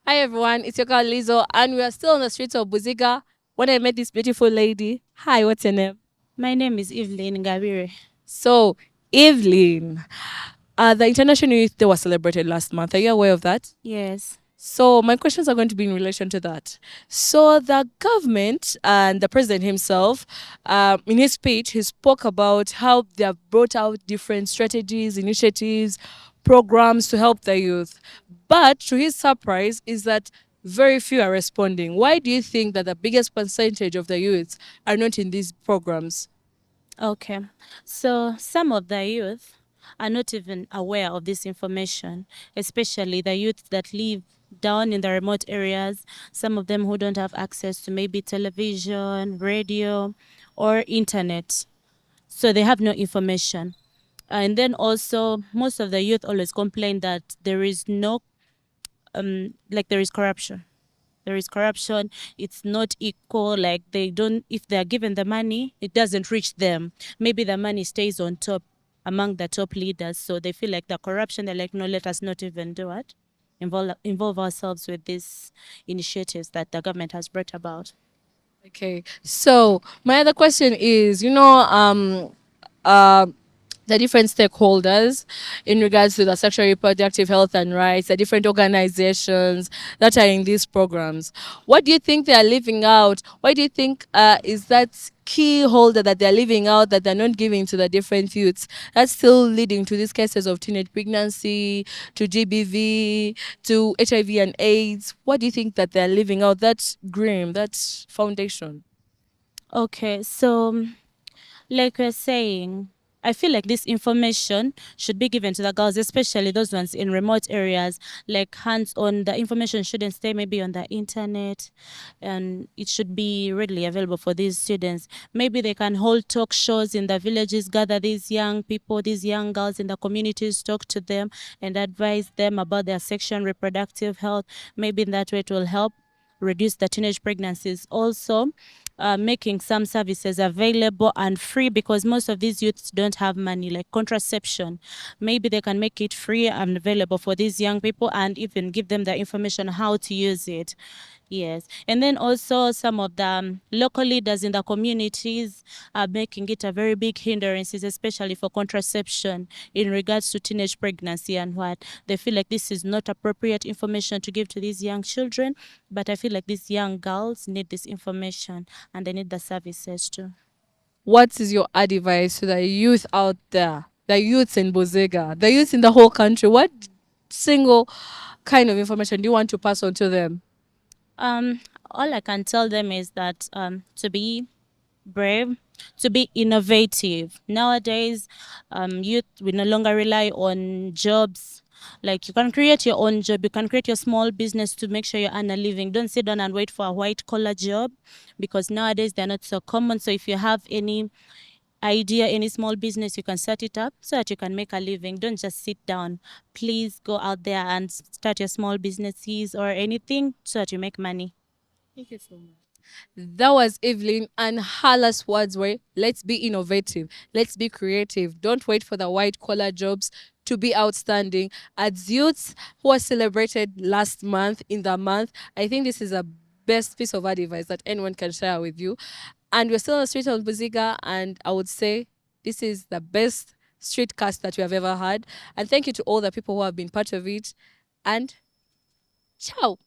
Hi everyone, it's your girl Lizzo, and we are still on the streets of Buziga when I met this beautiful lady. Hi, what's your name? My name is Evelyne Gabire. So, Evelyne, the International Youth Day was celebrated last month. Are you aware of that? Yes. So, my questions are going to be in relation to that. So, the government and the president himself, in his speech, he spoke about how they have brought out different strategies, initiatives, programs to help the youth. But to his surprise, is that very few are responding. Why do you think that the biggest percentage of the youths are not in these programs? Okay. So some of the youth are not even aware of this information, especially the youth that live down in the remote areas, some of them who don't have access to maybe television, radio, or internet. So they have no information. And then also, most of the youth always complain that there is no, there is corruption. There is corruption. It's not equal. Like they don't, if they are given the money, it doesn't reach them. Maybe the money stays on top among the top leaders. So they feel like the corruption, they're like, no, let us not even do it. Involve ourselves with these initiatives that the government has brought about. Okay. So my other question is, uh, the different stakeholders in regards to the sexual reproductive health and rights, the different organizations that are in these programs. What do you think they are leaving out? What do you think is that key holder that they're leaving out that they're not giving to the different youths? That's still leading to these cases of teenage pregnancy, to GBV, to HIV and AIDS. What do you think that they're leaving out? That's grim, that's foundation. Okay, so like we're saying, I feel like this information should be given to the girls, especially those ones in remote areas, like hands on. The information shouldn't stay maybe on the internet, and it should be readily available for these students. Maybe they can hold talk shows in the villages, gather these young people, these young girls in the communities, talk to them and advise them about their sexual and reproductive health. Maybe in that way it will help reduce the teenage pregnancies. Also, making some services available and free, because most of these youths don't have money, like contraception. Maybe they can make it free and available for these young people and even give them the information how to use it. Yes. And then also some of the local leaders in the communities are making it a very big hindrance, especially for contraception in regards to teenage pregnancy and what. They feel like this is not appropriate information to give to these young children, but I feel like these young girls need this information and they need the services too. What is your advice to the youth out there, the youths in Bozega, the youths in the whole country? What single kind of information do you want to pass on to them? All I can tell them is that to be brave, to be innovative. Nowadays, youth we no longer rely on jobs. Like you can create your own job, you can create your small business to make sure you earn a living. Don't sit down and wait for a white collar job, because nowadays they're not so common. So if you have any idea, any small business, you can start it up so that you can make a living. Don't just sit down. Please go out there and start your small businesses or anything so that you make money. Thank you so much. That was Evelyn, and her last words were, let's be innovative, let's be creative. Don't wait for the white collar jobs to be outstanding. As youths who are celebrated last month in the month, I think this is a best piece of advice that anyone can share with you. And we're still on the street of Buziga, and I would say this is the best street cast that we have ever had. And thank you to all the people who have been part of it. And ciao.